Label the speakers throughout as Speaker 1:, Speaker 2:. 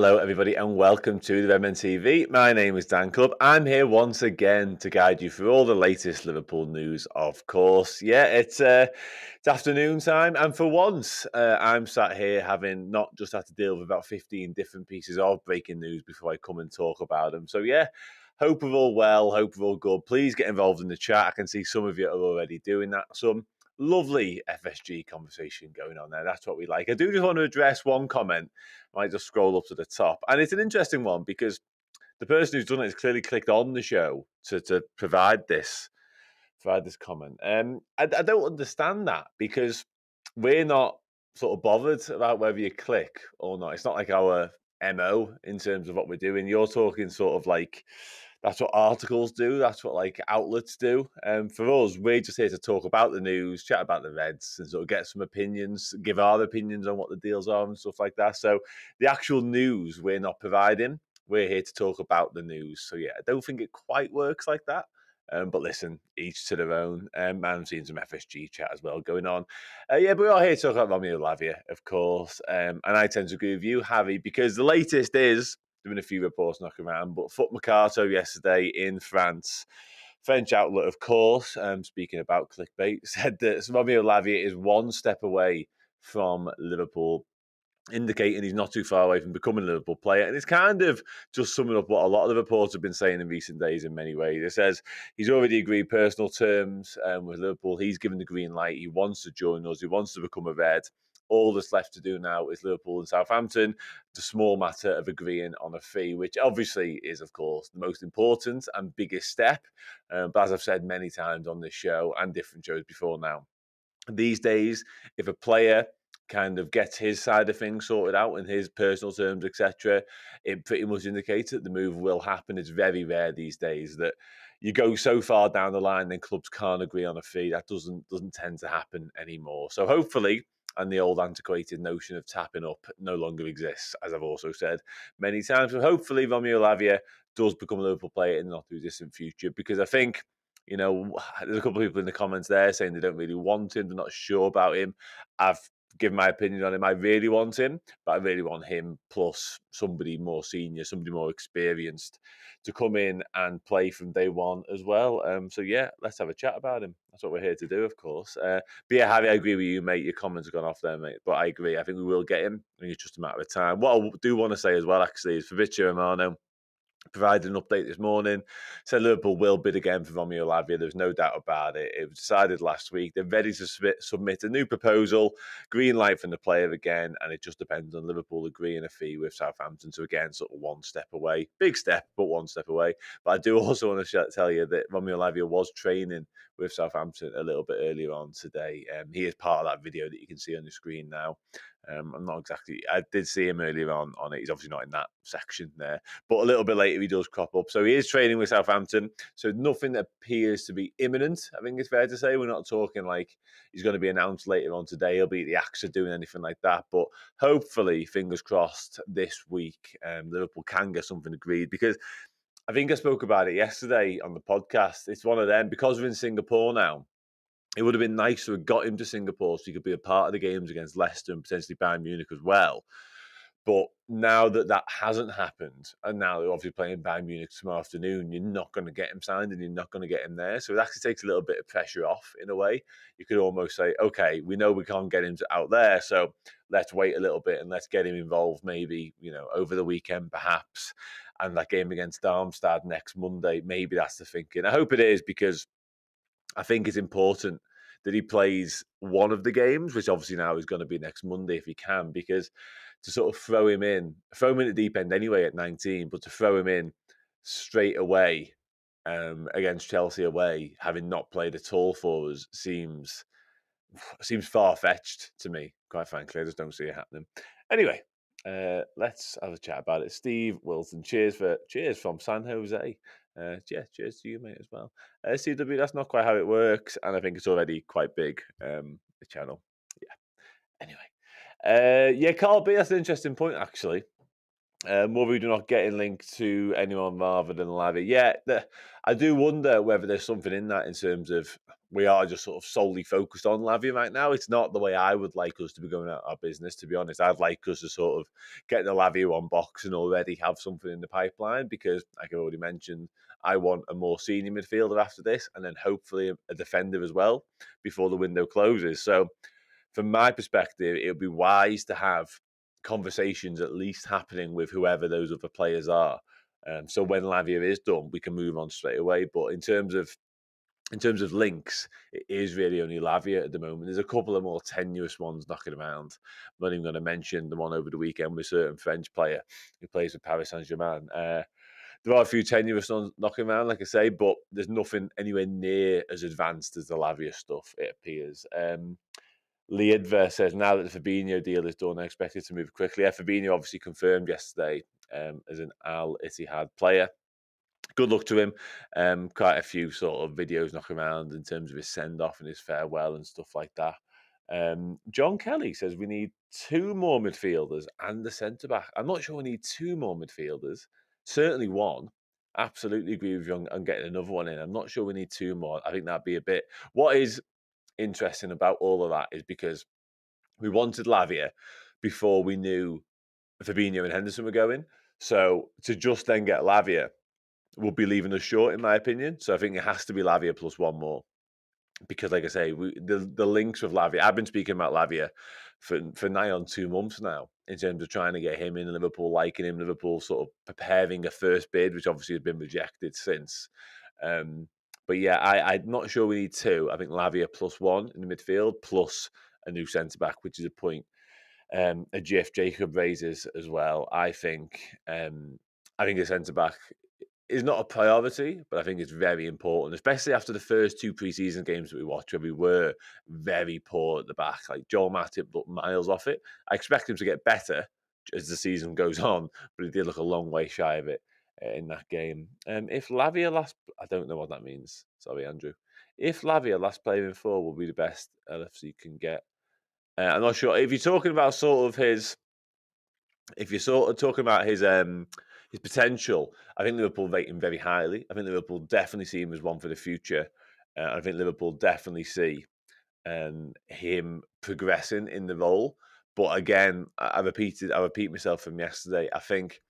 Speaker 1: Hello, everybody, and welcome to the Redmen TV. My name is Dan Club. I'm here once again to guide you through all the latest Liverpool news, of course. Yeah, it's afternoon time, and for once, I'm sat here having not just had to deal with about 15 different pieces of breaking news before I come and talk about them. So, yeah, hope we're all well, hope we're all good. Please get involved in the chat. I can see some of you are already doing that. Some lovely FSG conversation going on there. That's what we like. I do just want to address one comment. I might just scroll up to the top. And it's an interesting one because the person who's done it has clearly clicked on the show to provide this comment. I don't understand that because we're not sort of bothered about whether you click or not. It's not like our MO in terms of what we're doing. You're talking sort of like that's what articles do. That's what like outlets do. For us, we're just here to talk about the news, chat about the Reds, and sort of get some opinions, give our opinions on what the deals are and stuff like that. So the actual news we're not providing. We're here to talk about the news. So yeah, I don't think it quite works like that. But listen, each to their own. I'm seeing some FSG chat as well going on. But we're all here to talk about Romeo Lavia, of course. And I tend to agree with you, Harry, because the latest is, there have been a few reports knocking around, but Foot Mercato yesterday in France, French outlet, of course, speaking about clickbait, said that Romeo Lavia is one step away from Liverpool, indicating he's not too far away from becoming a Liverpool player. And it's kind of just summing up what a lot of the reports have been saying in recent days in many ways. It says he's already agreed personal terms with Liverpool. He's given the green light. He wants to join us. He wants to become a Red. All that's left to do now is Liverpool and Southampton. The small matter of agreeing on a fee, which obviously is, of course, the most important and biggest step. But as I've said many times on this show and different shows before now, these days, if a player kind of gets his side of things sorted out in his personal terms, etc., it pretty much indicates that the move will happen. It's very rare these days that you go so far down the line then clubs can't agree on a fee. That doesn't tend to happen anymore. So hopefully, and the old antiquated notion of tapping up no longer exists, as I've also said many times. So hopefully Romeo Lavia does become a Liverpool player in the not too distant future, because I think, you know, there's a couple of people in the comments there saying they don't really want him, they're not sure about him. I've given my opinion on him. I really want him, but I really want him plus somebody more senior, somebody more experienced to come in and play from day one as well. So yeah, let's have a chat about him. That's what we're here to do, of course. But yeah, Harry, I agree with you, mate. Your comments have gone off there, mate. But I agree. I think we will get him. I think it's just a matter of time. What I do want to say as well, actually, is Fabinho Romano provided an update this morning, said Liverpool will bid again for Romeo Lavia. There's no doubt about it. It was decided last week. They're ready to submit a new proposal, green light from the player again, and it just depends on Liverpool agreeing a fee with Southampton. So again, sort of one step away. Big step, but one step away. But I do also want to tell you that Romeo Lavia was training with Southampton a little bit earlier on today. He is part of that video that you can see on the screen now. I'm not exactly, I did see him earlier on it. He's obviously not in that section there, but a little bit later he does crop up. So he is training with Southampton. So nothing appears to be imminent, I think it's fair to say. We're not talking like he's going to be announced later on today. He'll be at the AXA doing anything like that. But hopefully, fingers crossed, this week Liverpool can get something agreed, because I think I spoke about it yesterday on the podcast. It's one of them, because we're in Singapore now. It would have been nice to have got him to Singapore so he could be a part of the games against Leicester and potentially Bayern Munich as well. But now that hasn't happened, and now they're obviously playing Bayern Munich tomorrow afternoon, you're not going to get him signed and you're not going to get him there. So it actually takes a little bit of pressure off in a way. You could almost say, okay, we know we can't get him out there, so let's wait a little bit and let's get him involved maybe, over the weekend perhaps. And that game against Darmstadt next Monday, maybe that's the thinking. I hope it is, because I think it's important that he plays one of the games, which obviously now is going to be next Monday if he can, because to sort of throw him in at the deep end anyway at 19, but to throw him in straight away against Chelsea away, having not played at all for us, seems far-fetched to me, quite frankly. I just don't see it happening. Anyway, let's have a chat about it. Steve Wilson, cheers from San Jose. Cheers to you, mate, as well. CW, that's not quite how it works, and I think it's already quite big, the channel. Yeah. Anyway. Carl B, that's an interesting point, actually. Murray not getting linked to anyone rather than Lavia. Yeah, I do wonder whether there's something in that in terms of we are just sort of solely focused on Lavia right now. It's not the way I would like us to be going at our business, to be honest. I'd like us to sort of get the Lavia on box and already have something in the pipeline because, like I already mentioned, I want a more senior midfielder after this and then hopefully a defender as well before the window closes. So from my perspective, it would be wise to have conversations at least happening with whoever those other players are. So when Lavia is done, we can move on straight away. But in terms of links, it is really only Lavia at the moment. There's a couple of more tenuous ones knocking around. I'm not even going to mention the one over the weekend with a certain French player who plays with Paris Saint-Germain. There are a few tenuous ones knocking around, like I say, but there's nothing anywhere near as advanced as the Lavia stuff, it appears. Liedver says, now that the Fabinho deal is done, I expect it to move quickly. Yeah, Fabinho obviously confirmed yesterday as an Al Ittihad player. Good luck to him. Quite a few sort of videos knocking around in terms of his send-off and his farewell and stuff like that. John Kelly says we need 2 more midfielders and a centre-back. I'm not sure we need 2 more midfielders. Certainly one. Absolutely agree with you on getting another one in. I'm not sure we need 2 more. I think that'd be a bit... What is interesting about all of that is because we wanted Lavia before we knew Fabinho and Henderson were going. So to just then get Lavia would be leaving us short, in my opinion. So I think it has to be Lavia plus one more. Because, like I say, the links with Lavia, I've been speaking about Lavia for nigh on 2 months now in terms of trying to get him in, Liverpool liking him, Liverpool sort of preparing a first bid, which obviously has been rejected since. But yeah, I'm not sure we need 2. I think Lavia plus 1 in the midfield, plus a new centre-back, which is a point a GIF Jacob raises as well. I think a centre-back is not a priority, but I think it's very important, especially after the first 2 pre-season games that we watched, where we were very poor at the back. Like Joel Matip looked miles off it. I expect him to get better as the season goes on, but he did look a long way shy of it in that game. If Lavia last, I don't know what that means. Sorry, Andrew. If Lavia last player in 4 will be the best LFC can get, I'm not sure. If you're talking about sort of his his potential, I think Liverpool rate him very highly. I think Liverpool definitely see him as one for the future. I think Liverpool definitely see him progressing in the role. But again, I repeat myself from yesterday. I think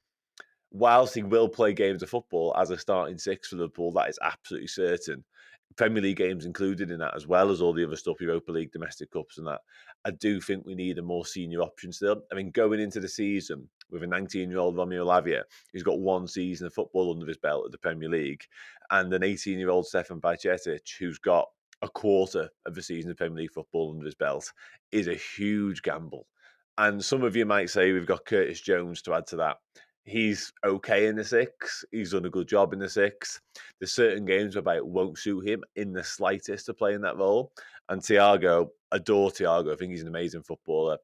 Speaker 1: whilst he will play games of football as a starting 6 for Liverpool, that is absolutely certain. Premier League games included in that, as well as all the other stuff, Europa League, domestic cups and that. I do think we need a more senior option still. I mean, going into the season with a 19-year-old Romeo Lavia, who's got 1 season of football under his belt at the Premier League, and an 18-year-old Stefan Bajcetic, who's got a quarter of the season of Premier League football under his belt, is a huge gamble. And some of you might say we've got Curtis Jones to add to that. He's okay in the 6. He's done a good job in the 6. There's certain games whereby it won't suit him in the slightest to play in that role. And Thiago, adore Thiago. I think he's an amazing footballer.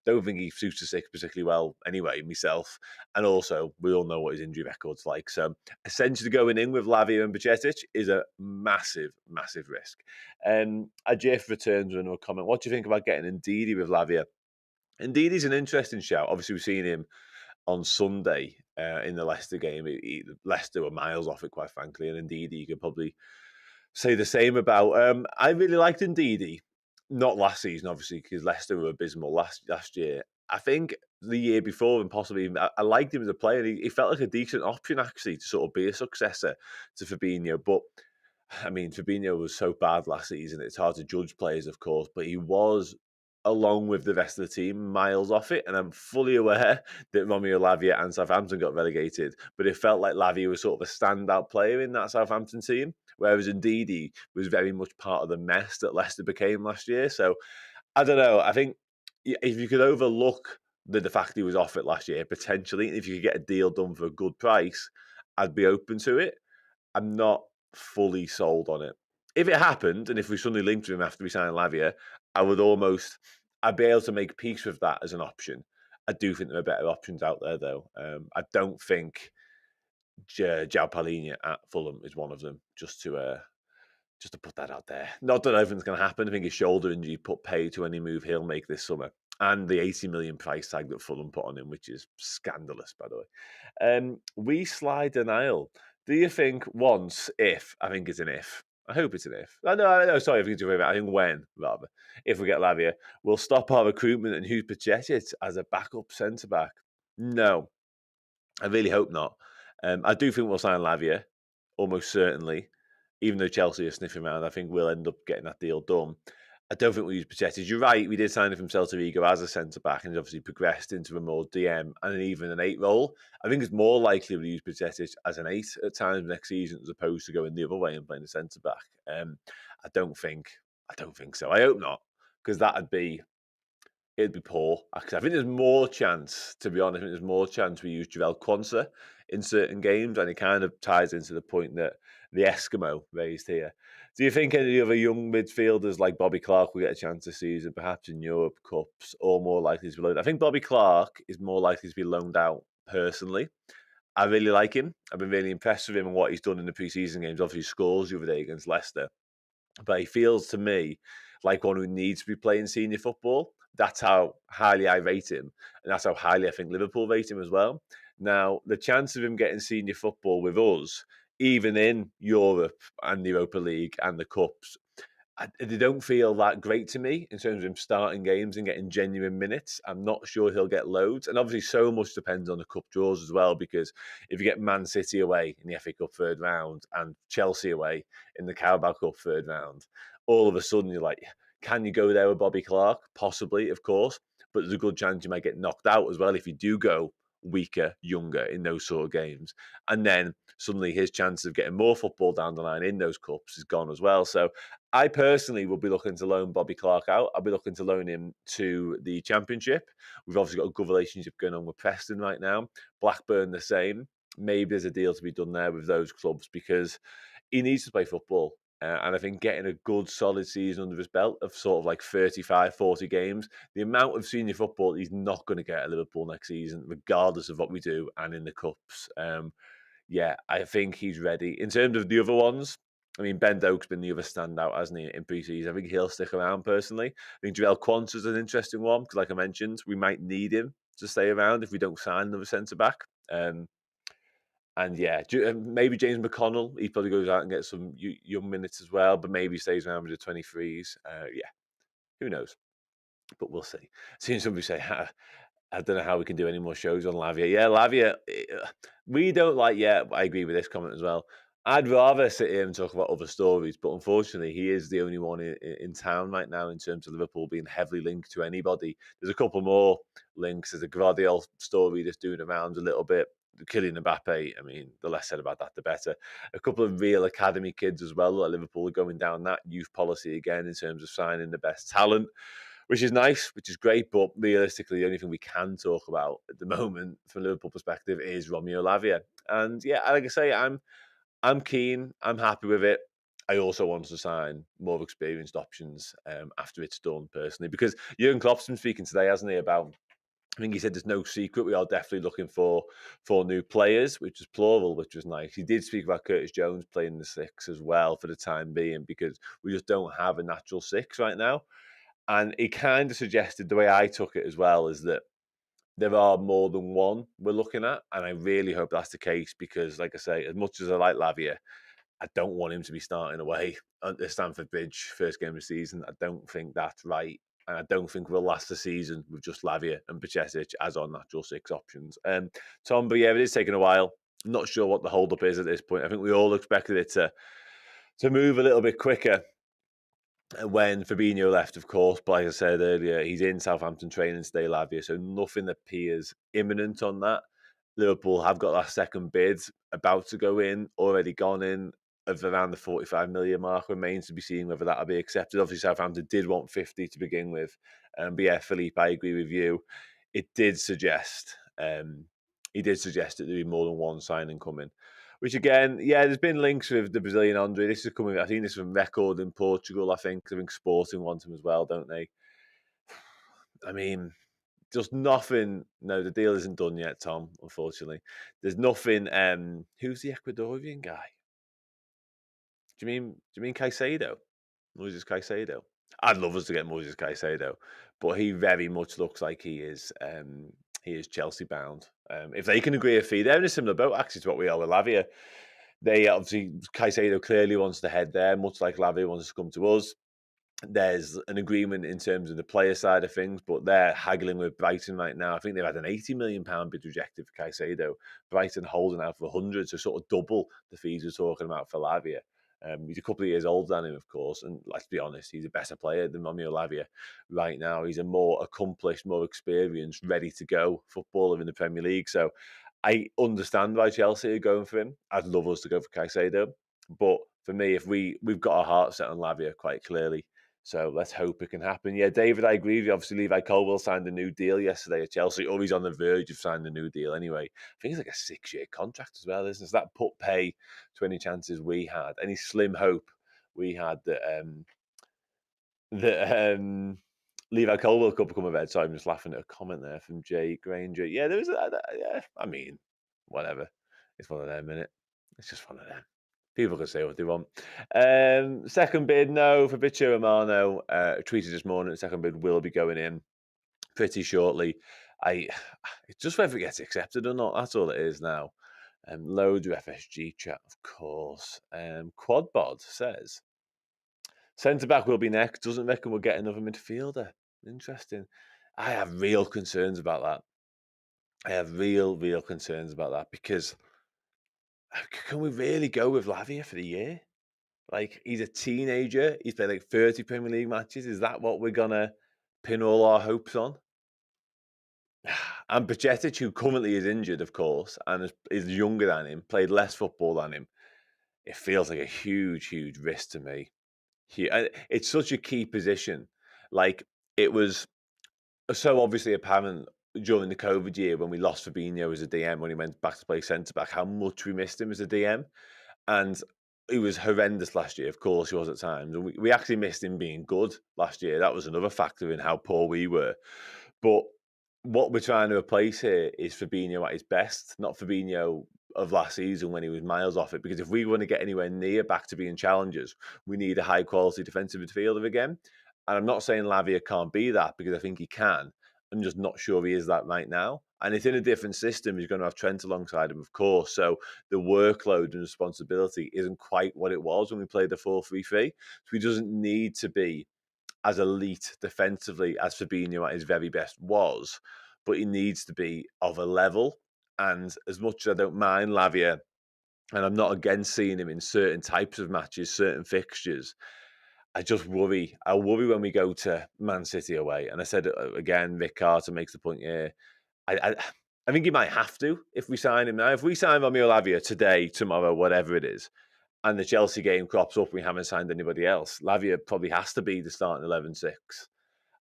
Speaker 1: Don't think he suits the 6 particularly well anyway, myself. And also, we all know what his injury record's like. So essentially going in with Lavia and Bajcetic is a massive, massive risk. Ajif returns with another comment. What do you think about getting Ndidi with Lavia? Ndidi's an interesting shout. Obviously, we've seen him on Sunday in the Leicester game. Leicester were miles off it, quite frankly, and Ndidi, you could probably say the same about. I really liked Ndidi, not last season, obviously, because Leicester were abysmal last year. I think the year before, and possibly even, I liked him as a player. He felt like a decent option, actually, to sort of be a successor to Fabinho. But, I mean, Fabinho was so bad last season, it's hard to judge players, of course, but he was, along with the rest of the team, miles off it. And I'm fully aware that Romeo Lavia and Southampton got relegated, but it felt like Lavia was sort of a standout player in that Southampton team, whereas Ndidi was very much part of the mess that Leicester became last year. So I don't know. I think if you could overlook the fact he was off it last year, potentially, if you could get a deal done for a good price, I'd be open to it. I'm not fully sold on it. If it happened, and if we suddenly linked to him after we signed Lavia, I'd be able to make peace with that as an option. I do think there are better options out there, though. I don't think João Palhinha at Fulham is one of them, just to put that out there. Not that everything's going to happen. I think his shoulder injury put pay to any move he'll make this summer. and the 80 million price tag that Fulham put on him, which is scandalous, by the way. We slide an aisle. Do you think I think it's an if, I hope it's an if. No, sorry, I think it's a I think when, rather, if we get Lavia, we'll stop our recruitment and who's Pachetic as a backup centre-back. No, I really hope not. I do think we'll sign Lavia, almost certainly. Even though Chelsea are sniffing around, I think we'll end up getting that deal done. I don't think we'll use Pachetic. You're right, we did sign him from Celta Vigo as a centre-back and he's obviously progressed into a more DM and even an 8 role. I think it's more likely we'll use Pachetic as an 8 at times next season as opposed to going the other way and playing a centre-back. I don't think so. I hope not, because it'd be poor. Actually, I think there's more chance, to be honest, there's more chance we use Jarell Quansah in certain games, and it kind of ties into the point that the Eskimo raised here. Do you think any other young midfielders like Bobby Clark will get a chance this season, perhaps in Europe Cups, or more likely to be loaned? I think Bobby Clark is more likely to be loaned out personally. I really like him. I've been really impressed with him and what he's done in the pre-season games. Obviously, he scores the other day against Leicester. But he feels to me like one who needs to be playing senior football. That's how highly I rate him. And that's how highly I think Liverpool rate him as well. Now, the chance of him getting senior football with us, even in Europe and the Europa League and the Cups, they don't feel that great to me in terms of him starting games and getting genuine minutes. I'm not sure he'll get loads. And obviously, so much depends on the cup draws as well, because if you get Man City away in the FA Cup third round and Chelsea away in the Carabao Cup third round, all of a sudden you're like, can you go there with Bobby Clark? Possibly, of course. But there's a good chance you might get knocked out as well if you do go weaker, younger in those sort of games. And then suddenly his chance of getting more football down the line in those cups is gone as well. So I personally will be looking to loan Bobby Clark out. I'll be looking to loan him to the Championship. We've obviously got a good relationship going on with Preston right now. Blackburn the same. Maybe there's a deal to be done there with those clubs because he needs to play football. And I think getting a good, solid season under his belt of sort of like 35, 40 games, the amount of senior football he's not going to get at Liverpool next season, regardless of what we do and in the Cups. Yeah, I think he's ready. In terms of the other ones, I mean, Ben Doak's been the other standout, hasn't he, in pre-season? I think he'll stick around personally. I think Jarell Quansah is an interesting one because, like I mentioned, we might need him to stay around if we don't sign another centre-back. And yeah, maybe James McConnell, he probably goes out and gets some young minutes as well, but maybe stays around with the 23s. Yeah, who knows? But we'll see. Seeing somebody say, I don't know how we can do any more shows on Lavia. Yeah, Lavia, we don't like, yeah, I agree with this comment as well. I'd rather sit here and talk about other stories, but unfortunately, he is the only one in town right now in terms of Liverpool being heavily linked to anybody. There's a couple more links. There's a Gvardiol story that's doing around a little bit. Kylian Mbappe, I mean, the less said about that, the better. A couple of real academy kids as well. Like Liverpool are going down that youth policy again in terms of signing the best talent, which is nice, which is great. But realistically, the only thing we can talk about at the moment from a Liverpool perspective is Romeo Lavia. And yeah, like I say, I'm keen. I'm happy with it. I also want to sign more experienced options after it's done, personally, because Jurgen Klopp's been speaking today, hasn't he, about, I think he said there's no secret. We are definitely looking for new players, which is plural, which was nice. He did speak about Curtis Jones playing the six as well for the time being, because we just don't have a natural six right now. And he kind of suggested, the way I took it as well, is that there are more than one we're looking at. And I really hope that's the case because, like I say, as much as I like Lavia, I don't want him to be starting away at the Stamford Bridge first game of the season. I don't think that's right. And I don't think we'll last the season with just Lavia and Pachetic as our natural six options. Tom, but yeah, it is taking a while. I'm not sure what the hold-up is at this point. I think we all expected it to move a little bit quicker when Fabinho left, of course. But like I said earlier, he's in Southampton training today, Lavia, so nothing appears imminent on that. Liverpool have got that second bid about to go in, already gone in, of around the 45 million mark. Remains to be seen whether that'll be accepted. Obviously, Southampton did want 50 to begin with. But yeah, Philippe, I agree with you. It did suggest, he did suggest that there'd be more than one signing coming. Which again, yeah, there's been links with the Brazilian Andre. This is coming, I think this is from Record in Portugal, I think. I think Sporting want him as well, don't they? I mean, just nothing. No, the deal isn't done yet, Tom, unfortunately. There's nothing. Who's the Ecuadorian guy? Do you mean Caicedo? Moises Caicedo? I'd love us to get Moises Caicedo. but he very much looks like he is Chelsea bound. If they can agree a fee, they're in a similar boat actually to what we are with Lavia. They obviously, Caicedo clearly wants to head there, much like Lavia wants to come to us. There's an agreement in terms of the player side of things, but they're haggling with Brighton right now. I think they've had an £80 million bid rejected for Caicedo. Brighton holding out for 100, so sort of double the fees we're talking about for Lavia. He's a couple of years older than him, of course, and let's be honest, he's a better player than Romeo Lavia right now. He's a more accomplished, more experienced, ready to go footballer in the Premier League. So I understand why Chelsea are going for him. I'd love us to go for Caicedo, but for me, if we've got our heart set on Lavia quite clearly. So let's hope it can happen. Yeah, David, I agree with you. Obviously, Levi Colwill signed a new deal yesterday at Chelsea, or he's on the verge of signing a new deal anyway. I think it's like a 6-year contract as well, isn't it? So that put pay to any chances we had, any slim hope we had that Levi Colwill could become a red. So I'm just laughing at a comment there from Jay Granger. Yeah, there was yeah, I mean, whatever. It's one of them, innit? It's just one of them. People can say what they want. Second bid, no. Fabinho Romano tweeted this morning. The second bid will be going in pretty shortly. It's just whether it gets accepted or not. That's all it is now. Loads of FSG chat, of course. Quadbod says centre back will be next. Doesn't reckon we'll get another midfielder. Interesting. I have real concerns about that. I have real concerns about that because can we really go with Lavia for the year? Like, he's a teenager. He's played like 30 Premier League matches. Is that what we're going to pin all our hopes on? And Bajcetic, who currently is injured, of course, and is younger than him, played less football than him. It feels like a huge risk to me. It's such a key position. Like, it was so obviously apparent during the COVID year when we lost Fabinho as a DM, when he went back to play centre-back, how much we missed him as a DM. And he was horrendous last year. Of course, he was at times. And we actually missed him being good last year. That was another factor in how poor we were. But what we're trying to replace here is Fabinho at his best, not Fabinho of last season when he was miles off it. Because if we want to get anywhere near back to being challengers, we need a high-quality defensive midfielder again. And I'm not saying Lavia can't be that, because I think he can. I'm just not sure he is that right now. And it's in a different system. He's going to have Trent alongside him, of course. So the workload and responsibility isn't quite what it was when we played the 4-3-3. So he doesn't need to be as elite defensively as Fabinho at his very best was, but he needs to be of a level. And as much as I don't mind Lavia, and I'm not against seeing him in certain types of matches, certain fixtures, I just worry. I worry when we go to Man City away. And I said again, Rick Carter makes the point here. I think he might have to if we sign him now. If we sign Romeo Lavia today, tomorrow, whatever it is, and the Chelsea game crops up, we haven't signed anybody else, Lavia probably has to be the starting 11-6.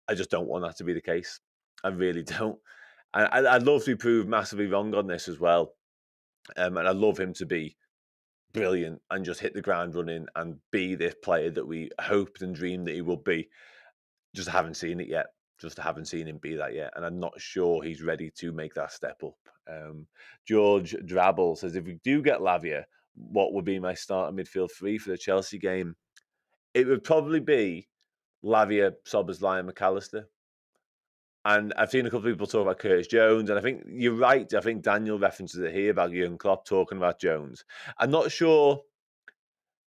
Speaker 1: I just don't want that to be the case. I really don't. And I'd love to be proved massively wrong on this as well. And I'd love him to be brilliant and just hit the ground running and be this player that we hoped and dreamed that he would be. Just haven't seen it yet. Just haven't seen him be that yet. And I'm not sure he's ready to make that step up. George Drabble says, if we do get Lavia, what would be my starting midfield three for the Chelsea game? It would probably be Lavia, Szoboszlai, and McAllister. And I've seen a couple of people talk about Curtis Jones, and I think you're right. I think Daniel references it here about Jurgen Klopp talking about Jones. I'm not sure.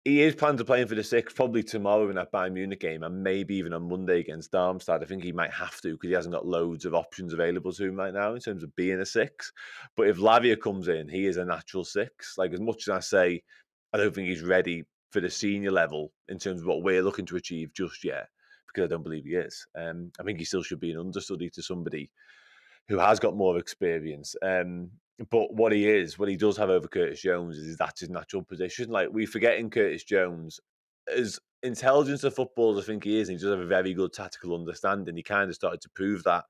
Speaker 1: He is planning to play for the 6th, probably tomorrow in that Bayern Munich game, and maybe even on Monday against Darmstadt. I think he might have to, because he hasn't got loads of options available to him right now in terms of being a 6. But if Lavia comes in, he is a natural 6. Like, as much as I say, I don't think he's ready for the senior level in terms of what we're looking to achieve just yet, because I don't believe he is. I think he still should be an understudy to somebody who has got more experience. But what he does have over Curtis Jones is that's his natural position. Like, we forget in Curtis Jones, as intelligent a footballer I think he is, and he does have a very good tactical understanding. He kind of started to prove that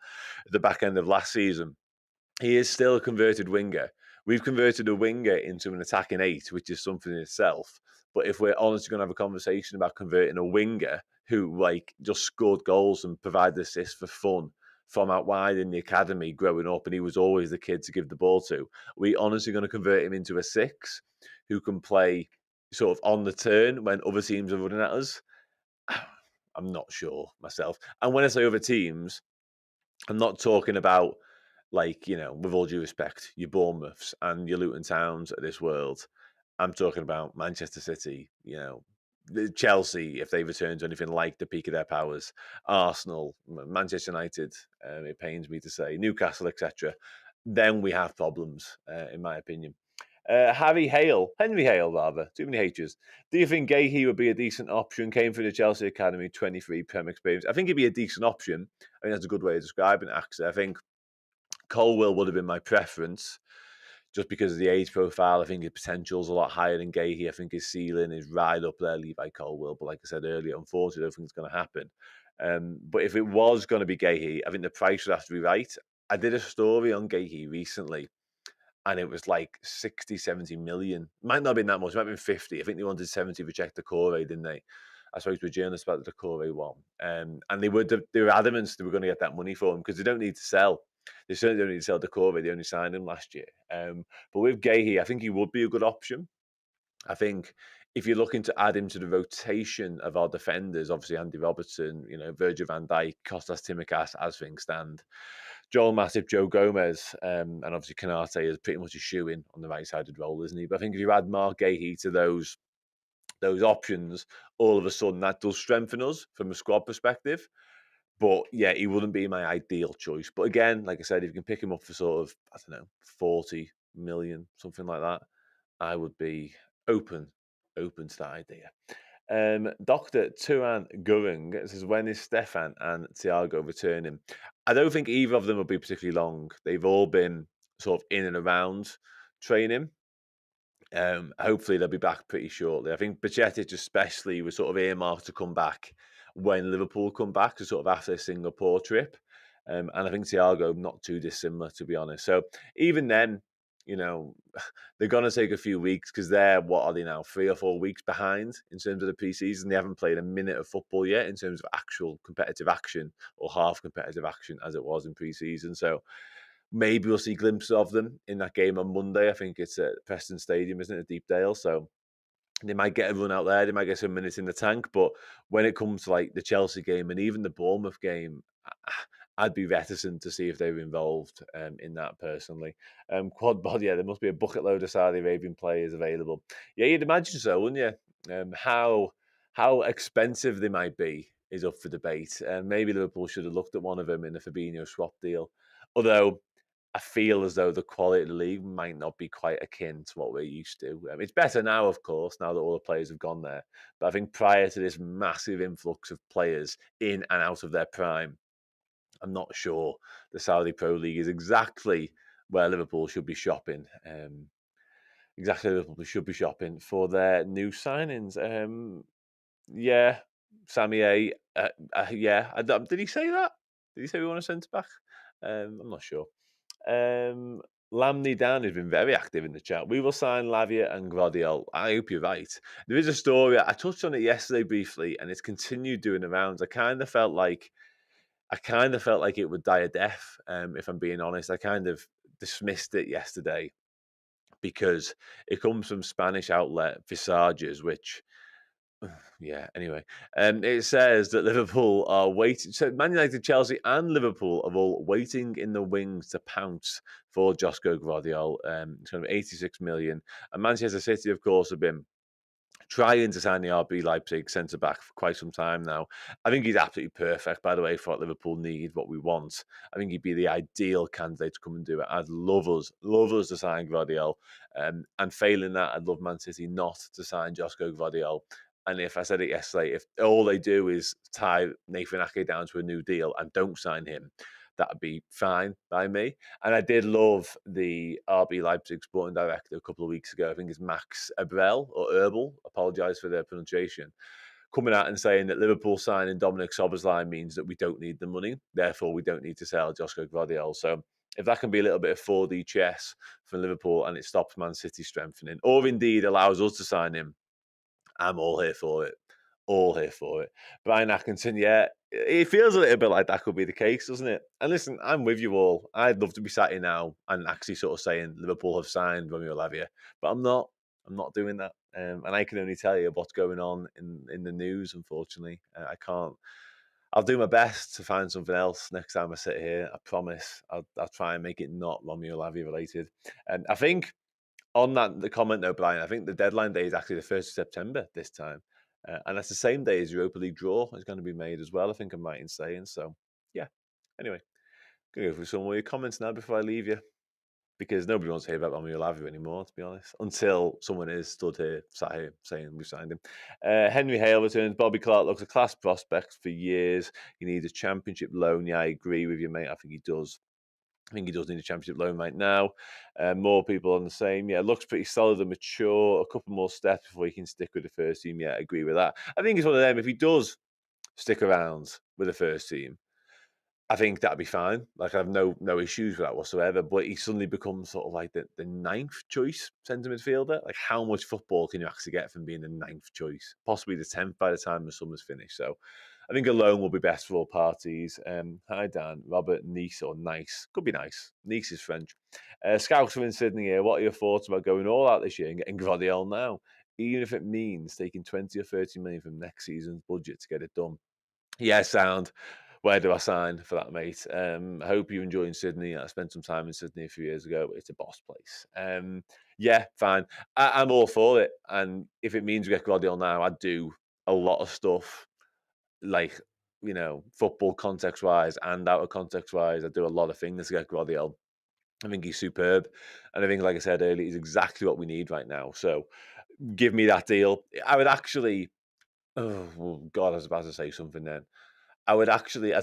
Speaker 1: at the back end of last season. He is still a converted winger. We've converted a winger into an attacking 8, which is something in itself. But if we're honestly going to have a conversation about converting a winger who like just scored goals and provided assists for fun from out wide in the academy growing up, and he was always the kid to give the ball to, are we honestly going to convert him into a 6 who can play sort of on the turn when other teams are running at us? I'm not sure myself. And when I say other teams, I'm not talking about, like, with all due respect, your Bournemouths and your Luton Towns of this world. I'm talking about Manchester City, the Chelsea, if they return to anything like the peak of their powers, Arsenal, Manchester United, it pains me to say, Newcastle, etc. Then we have problems, in my opinion. Henry Hale, rather. Too many H's. Do you think Gahey would be a decent option? Came through the Chelsea Academy, 23 Prem experience. I think he'd be a decent option. I think that's a good way of describing it, actually. I think Colwill would have been my preference just because of the age profile. I think his potential is a lot higher than Gahey. I think his ceiling is right up there, Levi Colwill. But like I said earlier, unfortunately, I don't think it's going to happen. But if it was going to be Gahey, I think the price would have to be right. I did a story on Gahey recently, and it was like 60, 70 million. Might not have been that much, it might have been 50. I think they wanted 70 for Jack Decore, didn't they? I spoke to a journalist about the Decore one. And they were adamant they were going to get that money for him because they don't need to sell. They certainly don't need to sell Decore. They only signed him last year. But with Gahey, I think he would be a good option. I think if you're looking to add him to the rotation of our defenders, obviously Andy Robertson, Virgil van Dijk, Kostas Tsimikas, as things stand, Joel Matip, Joe Gomez, and obviously Kanate is pretty much a shoe-in on the right-sided role, isn't he? But I think if you add Mark Gahey to those options, all of a sudden that does strengthen us from a squad perspective. But yeah, he wouldn't be my ideal choice. But again, like I said, if you can pick him up for sort of, I don't know, 40 million, something like that, I would be open to that idea. Dr. Turan Gurung says, when is Stefan and Thiago returning? I don't think either of them will be particularly long. They've all been sort of in and around training. Hopefully they'll be back pretty shortly. I think Bajcetic especially was sort of earmarked to come back when Liverpool come back, so sort of after the Singapore trip. And I think Thiago not too dissimilar, to be honest. So even then, they're going to take a few weeks because they're, what are they now, 3 or 4 weeks behind in terms of the pre-season. They haven't played a minute of football yet in terms of actual competitive action or half competitive action as it was in pre-season. So maybe we'll see glimpses of them in that game on Monday. I think it's at Preston Stadium, isn't it, at Deepdale? So they might get a run out there. They might get some minutes in the tank. But when it comes to like the Chelsea game and even the Bournemouth game, I'd be reticent to see if they were involved in that personally. Quad bod, yeah, there must be a bucket load of Saudi Arabian players available. Yeah, you'd imagine so, wouldn't you? How expensive they might be is up for debate. Maybe Liverpool should have looked at one of them in a Fabinho swap deal. Although I feel as though the quality of the league might not be quite akin to what we're used to. It's better now, of course, now that all the players have gone there. But I think prior to this massive influx of players in and out of their prime, I'm not sure the Saudi Pro League is exactly where Liverpool should be shopping. Liverpool should be shopping for their new signings. Yeah, Sammy A. Yeah, did he say that? Did he say we want a centre back? I'm not sure. Lamney Dan has been very active in the chat. We will sign Lavia and Gvardiol. I hope you're right. There is a story. I touched on it yesterday briefly, and it's continued doing the rounds. I kind of felt like it would die a death. If I'm being honest, I kind of dismissed it yesterday because it comes from Spanish outlet Visages, which yeah, anyway. It says that Liverpool are waiting. So Man United, Chelsea, and Liverpool are all waiting in the wings to pounce for Josko Gvardiol. It's going to be 86 million. And Manchester City, of course, have been trying to sign the RB Leipzig centre back for quite some time now. I think he's absolutely perfect, by the way, for what Liverpool need, what we want. I think he'd be the ideal candidate to come and do it. I'd love us to sign Gvardiol. And failing that, I'd love Man City not to sign Josko Gvardiol. And if I said it yesterday, if all they do is tie Nathan Ake down to a new deal and don't sign him, that would be fine by me. And I did love the RB Leipzig sporting director a couple of weeks ago. I think it's Max Eberl or Erbel. Apologise for their pronunciation. Coming out and saying that Liverpool signing Dominic Szoboszlai means that we don't need the money. Therefore, we don't need to sell Josko Gvardiol. So if that can be a little bit of 4D chess for Liverpool and it stops Man City strengthening, or indeed allows us to sign him, I'm all here for it. All here for it. Brian Atkinson, yeah, it feels a little bit like that could be the case, doesn't it? And listen, I'm with you all. I'd love to be sat here now and actually sort of saying Liverpool have signed Romeo Lavia, but I'm not. I'm not doing that. And I can only tell you what's going on in the news, unfortunately. I can't. I'll do my best to find something else next time I sit here. I promise. I'll try and make it not Romeo Lavia related. And I think on the comment though, Brian, I think the deadline day is actually the 1st of September this time. And that's the same day as Europa League draw is going to be made as well, I think I'm right in saying. So, yeah. Anyway, going to go through some more of your comments now before I leave you. Because nobody wants to hear about Romeo Lavia anymore, to be honest, until someone is sat here saying we signed him. Henry Hale returns. Bobby Clark looks a class prospect for years. He needs a championship loan. Yeah, I agree with you, mate. I think he does. I think he does need a championship loan right now. More people on the same. Yeah, looks pretty solid and mature. A couple more steps before he can stick with the first team. Yeah, I agree with that. I think it's one of them. If he does stick around with the first team, I think that'd be fine. Like I have no issues with that whatsoever. But he suddenly becomes sort of like the ninth choice centre midfielder. Like how much football can you actually get from being the ninth choice? Possibly the 10th by the time the summer's finished. So I think a loan will be best for all parties. Hi Dan, Robert Nice or Nice. Could be nice. Nice is French. Scouts are in Sydney here. What are your thoughts about going all out this year and getting Gvardiol now? Even if it means taking 20 or 30 million from next season's budget to get it done. Yeah, sound. Where do I sign for that, mate? I hope you're enjoying Sydney. I spent some time in Sydney a few years ago. It's a boss place. Yeah, fine. I'm all for it. And if it means we get Gvardiol now, I'd do a lot of stuff, like, football context-wise and out of context-wise. I do a lot of things to get Gvardiol. I think he's superb. And I think, like I said earlier, he's exactly what we need right now. So give me that deal. I would actually... Oh, God, I was about to say something then. I'd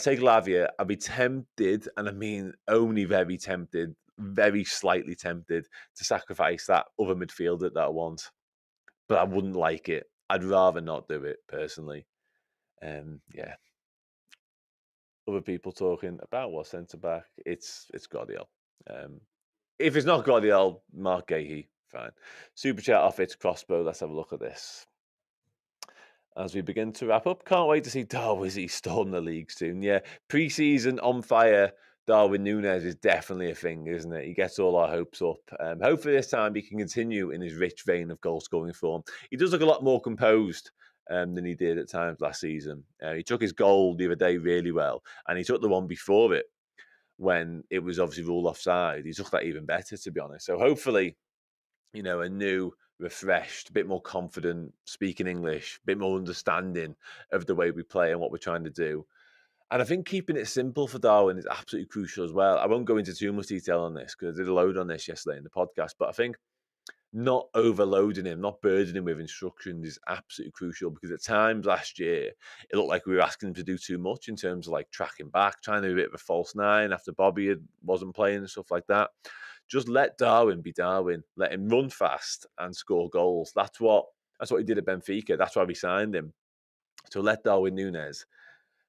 Speaker 1: take Lavia. I'd be tempted, and I mean only very tempted, very slightly tempted to sacrifice that other midfielder that I want. But I wouldn't like it. I'd rather not do it, personally. Yeah. Other people talking about what centre-back, it's Gvardiol. If it's not Gvardiol, Mark Gahey, fine. Super chat off its crossbow. Let's have a look at this. As we begin to wrap up, can't wait to see Darwizzy storm the league soon. Yeah, pre-season on fire, Darwin Núñez is definitely a thing, isn't it? He gets all our hopes up. Hopefully this time he can continue in his rich vein of goal-scoring form. He does look a lot more composed than he did at times last season. He took his goal the other day really well, and he took the one before it when it was obviously ruled offside. He took that even better, to be honest. So hopefully, a new, refreshed, a bit more confident, speaking English, a bit more understanding of the way we play and what we're trying to do. And I think keeping it simple for Darwin is absolutely crucial as well. I won't go into too much detail on this because I did a load on this yesterday in the podcast, but I think not overloading him, not burdening him with instructions is absolutely crucial because at times last year, it looked like we were asking him to do too much in terms of like tracking back, trying to be a bit of a false nine after Bobby wasn't playing and stuff like that. Just let Darwin be Darwin. Let him run fast and score goals. That's what he did at Benfica. That's why we signed him. So let Darwin Núñez,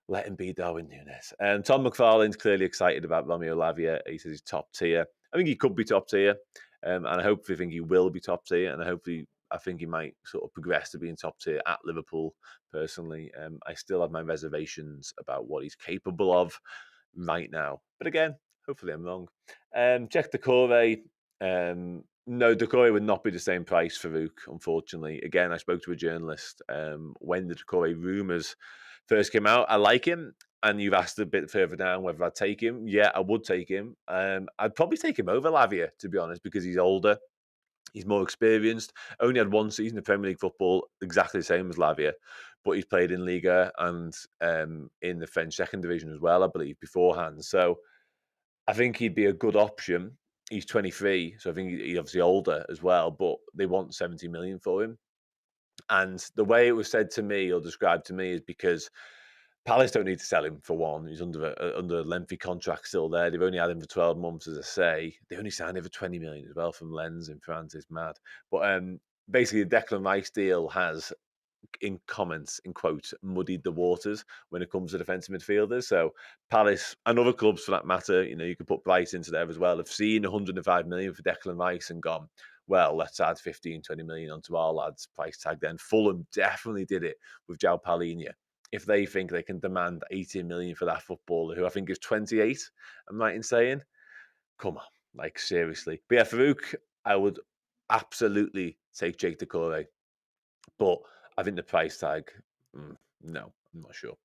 Speaker 1: let him be Darwin Núñez. And Tom McFarlane's clearly excited about Romeo Lavia. He says he's top tier. I think he could be top tier. And I hopefully think he will be top tier. And I think he might sort of progress to being top tier at Liverpool, personally. I still have my reservations about what he's capable of right now. But again, hopefully I'm wrong. Check Decore. No, Decore would not be the same price for Farouk, unfortunately. Again, I spoke to a journalist when the Decore rumours first came out. I like him. And you've asked a bit further down whether I'd take him. Yeah, I would take him. I'd probably take him over Lavia, to be honest, because he's older. He's more experienced. Only had one season of Premier League football, exactly the same as Lavia. But he's played in Liga and in the French second division as well, I believe, beforehand. So I think he'd be a good option. He's 23, so I think he's obviously older as well, but they want 70 million for him. And the way it was said to me or described to me is because Palace don't need to sell him for one. He's under a lengthy contract still there. They've only had him for 12 months, as I say. They only signed him for 20 million as well from Lens in France. It's mad. But basically, the Declan Rice deal has, in comments, in quotes, muddied the waters when it comes to defensive midfielders. So Palace and other clubs for that matter, you could put Bright into there as well, have seen 105 million for Declan Rice and gone, well, let's add 15, 20 million onto our lads' price tag then. Fulham definitely did it with João Palhinha. If they think they can demand 18 million for that footballer, who I think is 28, I'm right in saying, come on, like seriously. But yeah, Farouk, I would absolutely take Jake Decore. But I think the price tag, no, I'm not sure.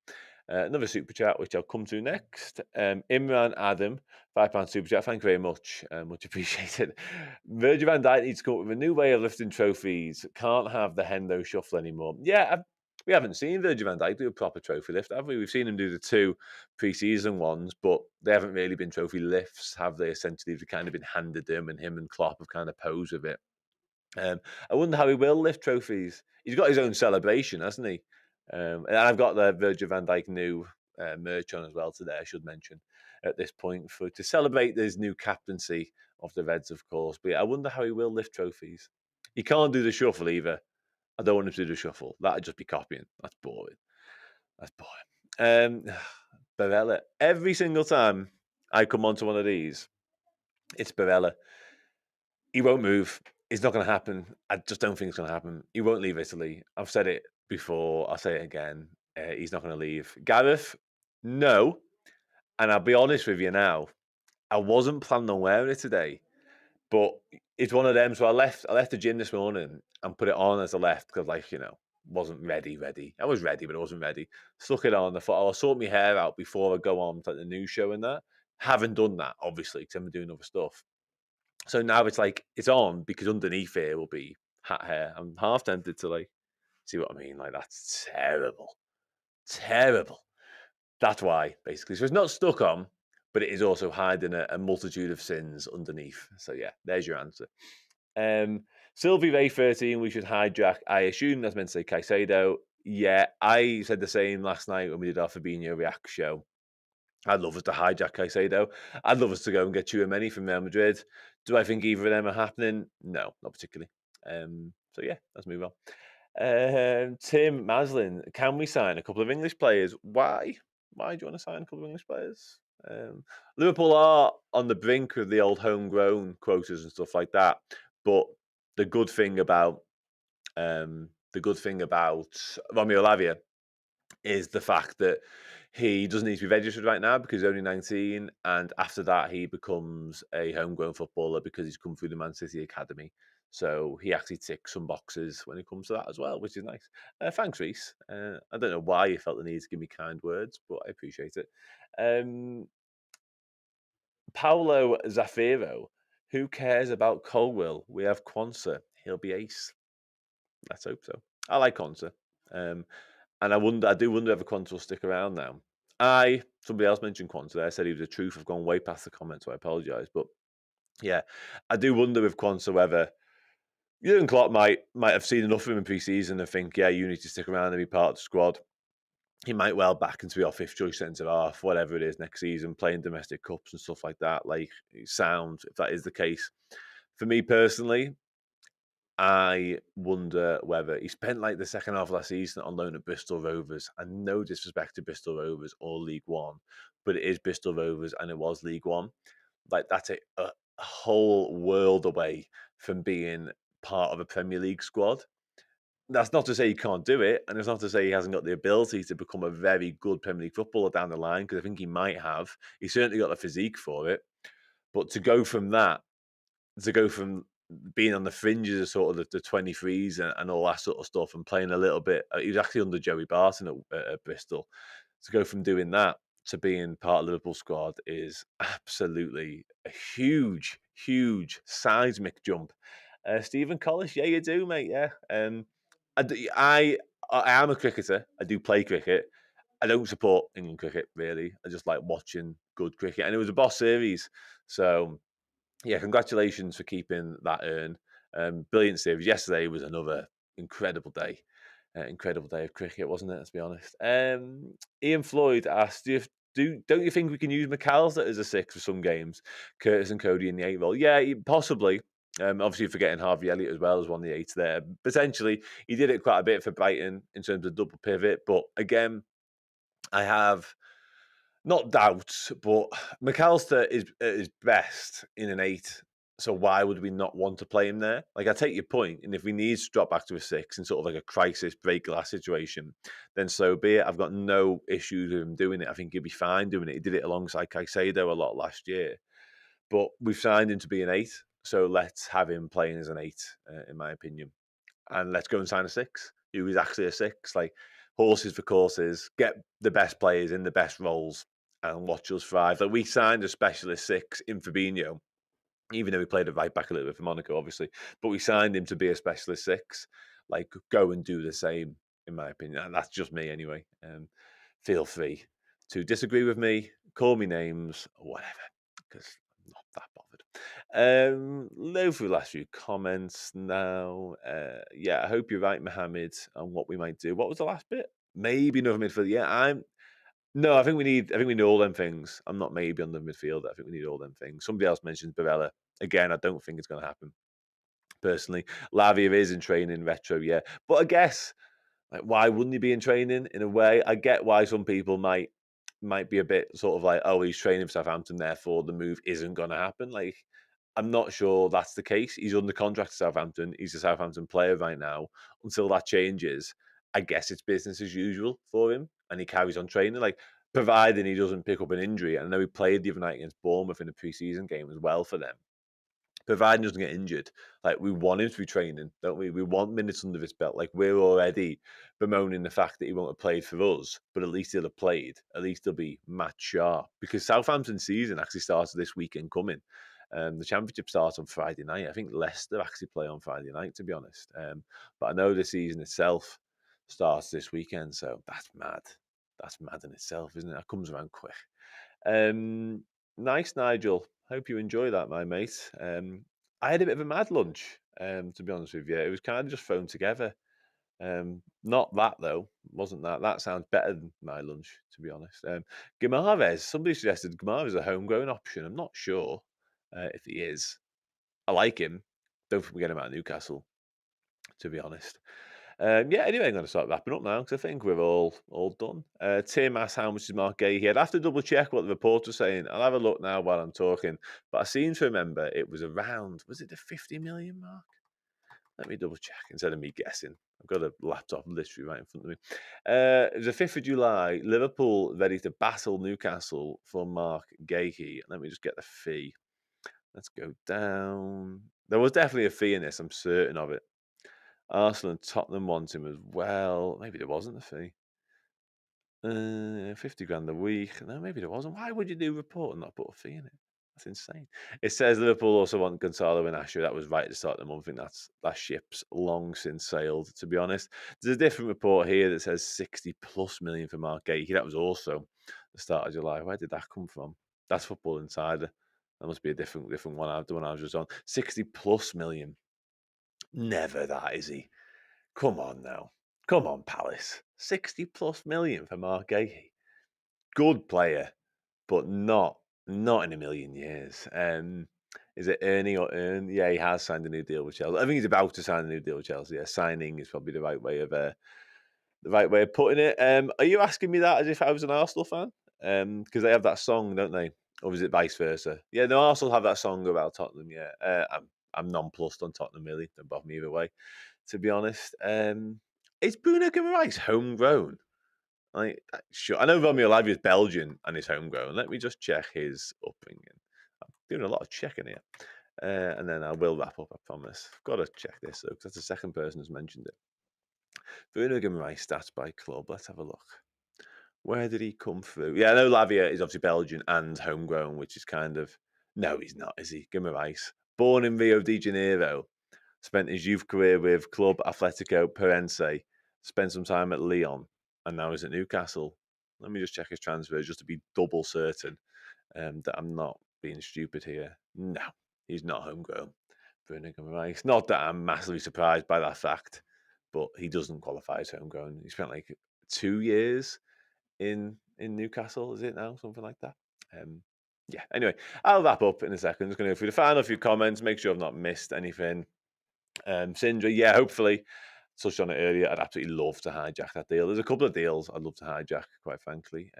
Speaker 1: Another super chat, which I'll come to next. Imran Adam, £5 super chat. Thank you very much. Much appreciated. Virgil van Dijk needs to come up with a new way of lifting trophies. Can't have the Hendo shuffle anymore. Yeah, we haven't seen Virgil van Dijk do a proper trophy lift, have we? We've seen him do the 2 pre-season ones, but they haven't really been trophy lifts, have they? Essentially, they've kind of been handed him, and him and Klopp have kind of posed with it. I wonder how he will lift trophies. He's got his own celebration, hasn't he? And I've got the Virgil van Dijk new merch on as well today, I should mention, at this point, to celebrate his new captaincy of the Reds, of course. But yeah, I wonder how he will lift trophies. He can't do the shuffle either. I don't want him to do the shuffle. That'd just be copying. That's boring. That's boring. Barella. Every single time I come onto one of these, it's Barella. He won't move. It's not going to happen. I just don't think it's going to happen. He won't leave Italy. I've said it before. I'll say it again. He's not going to leave. Gareth, no. And I'll be honest with you now. I wasn't planning on wearing it today, but it's one of them. So I left the gym this morning and put it on as I left because, wasn't ready. I was ready, but I wasn't ready. Stuck it on. I thought I'll sort my hair out before I go on to the news show and that. Haven't done that, obviously, because I'm doing other stuff. So now it's on because underneath here will be hat hair. I'm half tempted to see what I mean. That's terrible. Terrible. That's why, basically. So it's not stuck on, but it is also hiding a multitude of sins underneath. So yeah, there's your answer. Sylvie Ray 13, we should hijack. I assume that's meant to say Caicedo. Yeah, I said the same last night when we did our Fabinho React show. I'd love us to hijack Caicedo. I'd love us to go and get Tchouaméni from Real Madrid. Do I think either of them are happening? No, not particularly. So yeah, let's move on. Tim Maslin, can we sign a couple of English players? Why? Why do you want to sign a couple of English players? Liverpool are on the brink of the old homegrown quotas and stuff like that. But the good thing about Romeo Lavia is the fact that he doesn't need to be registered right now because he's only 19, and after that he becomes a homegrown footballer because he's come through the Man City Academy. So he actually ticks some boxes when it comes to that as well, which is nice. Thanks, Reese. I don't know why you felt the need to give me kind words, but I appreciate it. Paulo Zafiro, who cares about Colwill? We have Quansah. He'll be ace. Let's hope so. I like Quansah. And I do wonder if Quansah will stick around now. Somebody else mentioned Quansah there. I said he was the truth. I've gone way past the comment, so I apologise. But yeah, I do wonder with Quansah whether Jurgen Klopp might have seen enough of him in pre-season and think, yeah, you need to stick around and be part of the squad. He might well back into our fifth choice centre half, whatever it is next season, playing domestic cups and stuff like that. Sound, if that is the case. For me personally, I wonder whether he spent the second half of last season on loan at Bristol Rovers, and no disrespect to Bristol Rovers or League One, but it is Bristol Rovers and it was League One. That's a whole world away from being part of a Premier League squad. That's not to say he can't do it, and it's not to say he hasn't got the ability to become a very good Premier League footballer down the line, because I think he might have. He's certainly got the physique for it. But to go from being on the fringes of sort of the 23s and all that sort of stuff and playing a little bit. He was actually under Joey Barton at Bristol. To go from doing that to being part of the Liverpool squad is absolutely a huge, huge seismic jump. Stephen Collis, yeah, you do, mate. Yeah. I am a cricketer. I do play cricket. I don't support England cricket, really. I just like watching good cricket. And it was a Boss series. So yeah, congratulations for keeping that urn. Brilliant series. Yesterday was another incredible day. Incredible day of cricket, wasn't it? Let's be honest. Ian Floyd asked, don't you think we can use McAllister as a 6 for some games? Curtis and Cody in the 8 role? Yeah, possibly. Obviously, forgetting Harvey Elliott as well as one of the 8s there. Potentially, he did it quite a bit for Brighton in terms of double pivot. But again, I have not doubts, but McAllister is at his best in an 8. So why would we not want to play him there? I take your point, and if we need to drop back to a 6 in sort of a crisis break glass situation, then so be it. I've got no issues with him doing it. I think he'd be fine doing it. He did it alongside Caicedo a lot last year, but we've signed him to be an 8, so let's have him playing as an 8, in my opinion, and let's go and sign a 6 who is actually a 6. horses for courses, get the best players in the best roles, and watch us thrive. Like we signed a specialist six in Fabinho, even though he played a right back a little bit for Monaco, obviously, but we signed him to be a specialist six. Like, go and do the same, in my opinion. And that's just me anyway. Feel free to disagree with me, call me names, or whatever, because I'm not that bothered. Low through the last few comments now. Yeah, I hope you're right, Mohammed, on what we might do. What was the last bit? Maybe another midfield. Yeah, no, I think we need all them things. I'm not maybe on the midfield. I think we need all them things. Somebody else mentioned Barella. Again, I don't think it's going to happen. Personally, Lavia is in training retro, yeah. But I guess, like, why wouldn't he be in training? In a way, I get why some people might be a bit sort of like, oh, he's training for Southampton, therefore the move isn't going to happen. Like, I'm not sure that's the case. He's under contract to Southampton. He's a Southampton player right now. Until that changes, I guess it's business as usual for him, and he carries on training. Like, providing he doesn't pick up an injury. And I know he played the other night against Bournemouth in a pre-season game as well for them. Providing he doesn't get injured, like, we want him to be training, don't we? We want minutes under his belt. Like, we're already bemoaning the fact that he won't have played for us, but at least he'll have played. At least he'll be match sharp, because Southampton's season actually starts this weekend coming. The Championship starts on Friday night. I think Leicester actually play on Friday night, to be honest. But I know the season itself starts this weekend, so that's mad. That's mad in itself, isn't it? That comes around quick. Nice, Nigel. Hope you enjoy that, my mate. I had a bit of a mad lunch, to be honest with you. It was kind of just thrown together. Not that, though. Wasn't that. That sounds better than my lunch, to be honest. Guimaraes, somebody suggested Guimaraes is a homegrown option. I'm not sure if he is. I like him. Don't think we get him out of Newcastle, to be honest. Yeah, anyway, I'm going to start wrapping up now, because I think we're all done. Tim asked how much is Mark Gay. I'd have to double check what the report was saying. I'll have a look now while I'm talking. But I seem to remember it was around, was it the 50 million mark? Let me double check instead of me guessing. I've got a laptop literally right in front of me. It was the 5th of July. Liverpool ready to battle Newcastle for Mark Gahey. Let me just get the fee. Let's go down. There was definitely a fee in this. I'm certain of it. Arsenal and Tottenham want him as well. Maybe there wasn't a fee. 50 grand a week. No, maybe there wasn't. Why would you do a report and not put a fee in it? That's insane. It says Liverpool also want Gonzalo and Asher. That was right at the start of the month. I think that ship's long since sailed, to be honest. There's a different report here that says 60 plus million for Mark Gahey. That was also the start of July. Where did that come from? That's Football Insider. That must be a different one. The one I was just on. 60 plus million. Never that, is he? Come on now. Come on, Palace. 60 plus million for Mark Gahey. Good player, but not in a million years. Is it Ernie or Earn? Yeah, he has signed a new deal with Chelsea. I think he's about to sign a new deal with Chelsea. Yeah, signing is probably the right way of putting it. Are you asking me that as if I was an Arsenal fan? Because they have that song, don't they? Or is it vice versa? Yeah, no, Arsenal have that song about Tottenham. Yeah, I'm nonplussed on Tottenham. Really, don't bother me either way, to be honest. Is Bruno Guimaraes homegrown? Sure. I know Romeo Lavia is Belgian and is homegrown. Let me just check his upbringing. I'm doing a lot of checking here. And then I will wrap up, I promise. I've got to check this, though, because that's the second person who's mentioned it. Bruno Guimaraes stats by club. Let's have a look. Where did he come through? Yeah, I know Lavia is obviously Belgian and homegrown, which is kind of... No, he's not, is he? Guimaraes. Born in Rio de Janeiro. Spent his youth career with Club Atletico Perense. Spent some time at Lyon. And now he's at Newcastle. Let me just check his transfer just to be double certain that I'm not being stupid here. No, he's not homegrown. Bruno Guimaraes. Not that I'm massively surprised by that fact, but he doesn't qualify as homegrown. He spent like 2 years in Newcastle, is it now? Something like that. Yeah, anyway, I'll wrap up in a second. I'm just going to go through the final few comments, make sure I've not missed anything. Sindri, yeah, hopefully. Touched on it earlier. I'd absolutely love to hijack that deal. There's a couple of deals I'd love to hijack, quite frankly.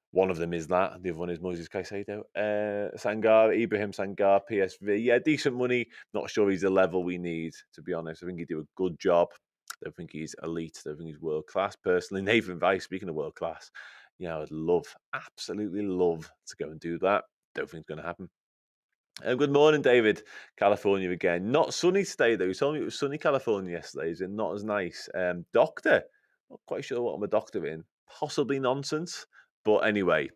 Speaker 1: One of them is that. The other one is Moses Caicedo. Sangar, Ibrahim Sangar, PSV. Yeah, decent money. Not sure he's the level we need, to be honest. I think he'd do a good job. I don't think he's elite. I don't think he's world class. Personally, Nathan Weiss, speaking of world class, yeah, I would absolutely love to go and do that. Don't think it's going to happen. Good morning, David. California again. Not sunny today, though. You told me it was sunny California yesterday. Is it not as nice? Doctor, Not quite sure what I'm a doctor in. Possibly nonsense. But anyway,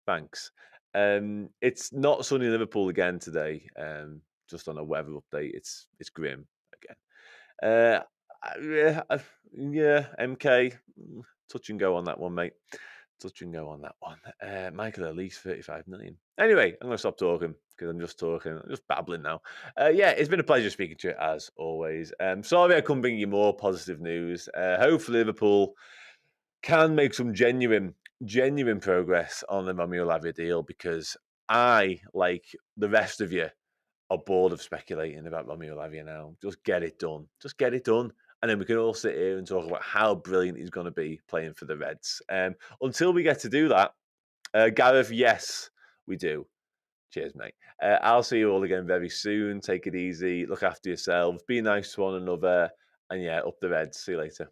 Speaker 1: thanks. It's not sunny in Liverpool again today. Just on a weather update, it's grim again. Yeah, MK, touch and go on that one, mate. Touch and go on that one. Michael Elise, 35 million. Anyway, I'm going to stop talking because I'm just talking. I'm just babbling now. Yeah, it's been a pleasure speaking to you as always. Sorry I couldn't bring you more positive news. Hopefully Liverpool can make some genuine progress on the Romeo Lavia deal, because I, like the rest of you, are bored of speculating about Romeo Lavia now. Just get it done. Just get it done. And then we can all sit here and talk about how brilliant he's going to be playing for the Reds. Until we get to do that, Gareth, yes, we do. Cheers, mate. I'll see you all again very soon. Take it easy. Look after yourselves. Be nice to one another. And yeah, up the Reds. See you later.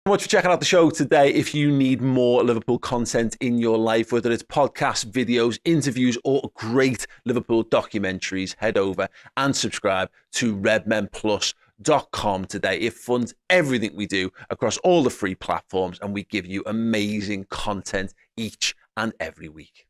Speaker 2: Much for checking out the show today. If you need more Liverpool content in your life, whether it's podcasts, videos, interviews, or great Liverpool documentaries, head over and subscribe to redmenplus.com today. It funds everything we do across all the free platforms, and we give you amazing content each and every week.